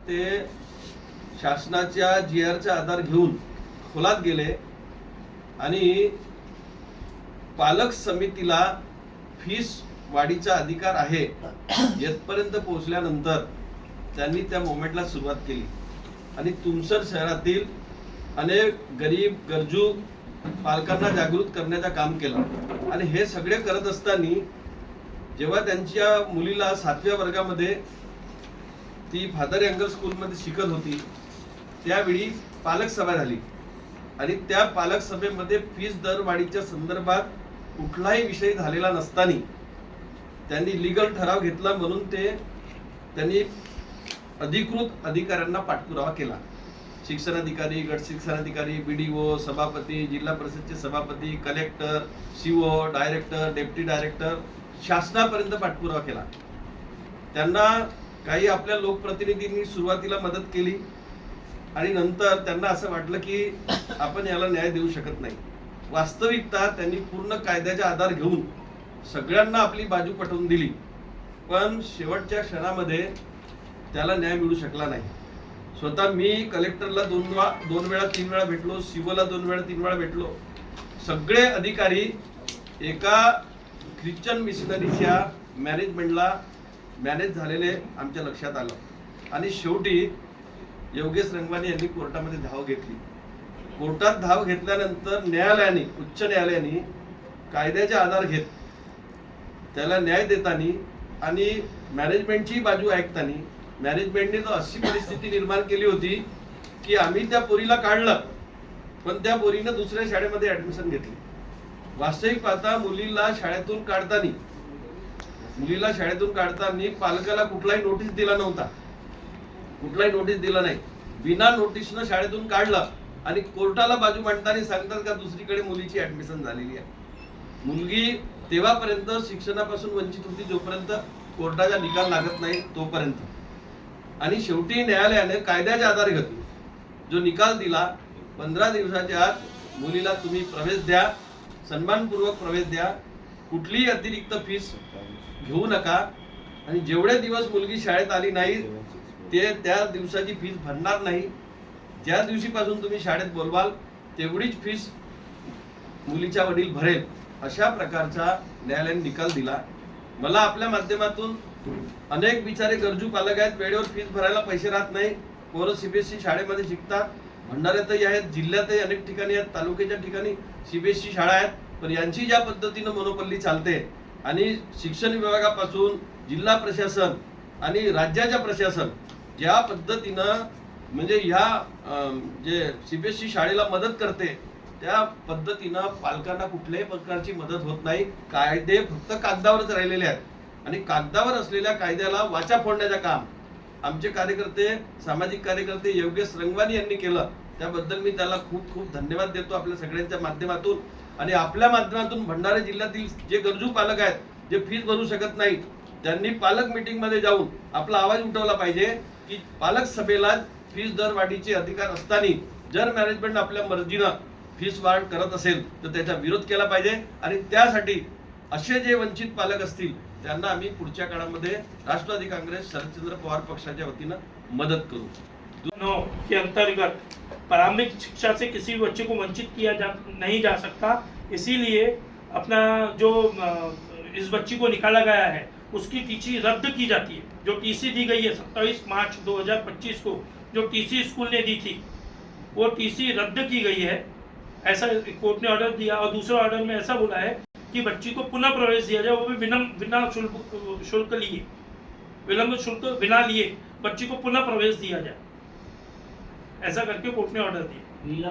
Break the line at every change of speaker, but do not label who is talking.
ते शासनाच्या GRचा आधार घेऊन खोलात गेले आणि पालक समितीला फीस वाढीचा अधिकार आहे येथपर्यंत पोहोचल्यानंतर त्यांनी त्या मोमेंटला सुरुवात केली आणि तुमसर शहरातील अनेक गरीब गरजू पालकांना जागृत करण्याचं काम केलं। आणि हे सगळे करत असताना जेव्हा त्यांच्या मुलीला 7व्या वर्गामध्ये ती फादर एंगल स्कूलमध्ये शिकत होती त्यावेळी पालक सभा झाली आणि त्या पालक सभेमध्ये फीस दरवाढीच्या संदर्भात कुठलाही विषय झालेला नसताना त्यांनी लीगल ठराव घेतला म्हणून त्यांनी अधिकृत अधिकाऱ्यांना पाठपुरावा केला। शिक्षणाधिकारी, गट शिक्षणाधिकारी, BDO, सभापती, जिल्हा परिषदचे सभापती, collector, CO, director, deputy director शासनापर्यंत पाठपुरावा केला। त्यांना काही आपल्या लोकप्रतिनिधींनी सुरुवातीला मदत केली आणि नंतर त्यांना असं वाटलं की आपण याला न्याय देऊ शकत नाही। वास्तविकता त्यांनी पूर्ण कायद्याचा आधार घेऊन सगळ्यांना आपली बाजू पटवून दिली, पण शेवटच्या क्षणामध्ये त्याला न्याय मिळू शकला नाही। स्वतः मी कलेक्टरला 2 वेळा 3 वेळा भेटलो, COला 2 वेळा 3 वेळा भेटलो। सगळे अधिकारी एका ख्रिश्चन मिशनरीच्या मॅनेजमेंटला मॅनेज झालेले आमच्या लक्षात आलं आणि शेवटी योगेश रंगवानी यांनी कोर्टामध्ये धाव घेतली। कोर्टात धाव घेतल्यानंतर न्यायालयाने, उच्च न्यायालयाने कायद्याचा आधार घेत त्याला न्याय देताना आणि मॅनेजमेंटची बाजू ऐकताना मॅनेजमेंटने तर अशी परिस्थिती निर्माण केली होती की आम्ही त्या पोरीला काढलं पण त्या पोरीनं दुसऱ्या शाळेमध्ये ऍडमिशन घेतली। वास्तविक पाहता मुलीला शाळेतून काढताना पालकाला कुठलाही नोटीस दिला नव्हता, कुठलाही नोटीस दिला नाही। बिना नोटीसनं शाळेतून काढलं आणि कोर्टाला बाजू मांडताना सांगतात का दुसरीकडे मुलीची ऍडमिशन झालेली आहे। मुलगी तेव्हापर्यंत शिक्षणापासून वंचित होती जोपर्यंत कोर्टाचा निकाल लागत नाही तोपर्यंत। आणि शेवटी न्यायालयाने कायद्याचा आधार घेतला, जो निकाल दिला 15 दिवसाच्या आत मुलीला तुम्ही प्रवेश द्या, सन्मानपूर्वक प्रवेश द्या, कुठलीही अतिरिक्त फीस घेऊ नका आणि जेवढे दिवस मुलगी शाळेत आली नाही ते त्या दिवसाची फीस भरणार नाही। ज्या दिवशीपासून तुम्ही शाळेत बोलवाल तेवढीच फीस मुलीच्या वडील भरेल, अशा प्रकारचा न्यायालयाने निकाल दिला। मला आपल्या माध्यमातून अनेक बिचारे गरजू पालक आहेत, वेळेवर फीस भरायला पैसे राहत नाही, पोरं CBSE शाळेमध्ये शिकतात, भंडाऱ्यातही आहेत, जिल्ह्यातही अनेक ठिकाणी आहेत, तालुक्याच्या ठिकाणी CBSE शाळा आहेत, पण यांची ज्या पद्धतीनं मोनोपल्ली चालते आणि शिक्षण विभागापासून जिल्हा प्रशासन आणि राज्याच्या प्रशासन ज्या पद्धतीनं म्हणजे ह्या जे CBSE शाळेला मदत करते त्या पद्धतीनं पालकांना कुठल्याही प्रकारची मदत होत नाही। कायदे फक्त कागदावरच राहिलेले आहेत आणि कागदावर असलेल्या कायद्याला वाचा फोडण्याचं काम आमचे कार्यकर्ते, सामाजिक कार्यकर्ते योगेश रंगवानी यांनी केलं। त्याबद्दल मी त्याला खूप खूप धन्यवाद देतो आपल्या सगळ्यांच्या माध्यमातून। आणि आपल्या माध्यमातून भंडारा जिल्ह्यातील जे गरजू पालक आहेत, जे फीस भरू शकत नाही, त्यांनी पालक मीटिंगमध्ये जाऊन आपला आवाज उठवला पाहिजे की पालक सभेला फीस दरवाढीचे अधिकार असताना जर मॅनेजमेंट आपल्या मर्जीनं फीस वाढ करत असेल तर त्याचा विरोध केला पाहिजे आणि त्यासाठी असे जे वंचित पालक असतील त्यांना आम्ही पुढच्या काळामध्ये राष्ट्रवादी काँग्रेस शरदचंद्र पवार पक्षाच्या वतीनं मदत करू।
के अंतर्गत प्रारंभिक शिक्षा से किसी भी बच्चे को वंचित किया नहीं जा सकता, इसीलिए अपना जो इस बच्ची को निकाला गया है उसकी टीसी रद्द की जाती है। जो टीसी दी गई है 27 मार्च 2025 को जो टीसी स्कूल ने दी थी वो टीसी रद्द की गई है, ऐसा कोर्ट ने ऑर्डर दिया। और दूसरे ऑर्डर में ऐसा बोला है कि बच्ची को पुनः प्रवेश दिया जाए, वो भी बिना शुल्क लिए, विलंब शुल्क बिना लिए बच्ची को पुनः प्रवेश दिया जाए, ऐसा करके कोर्ट ने ऑर्डर दिया।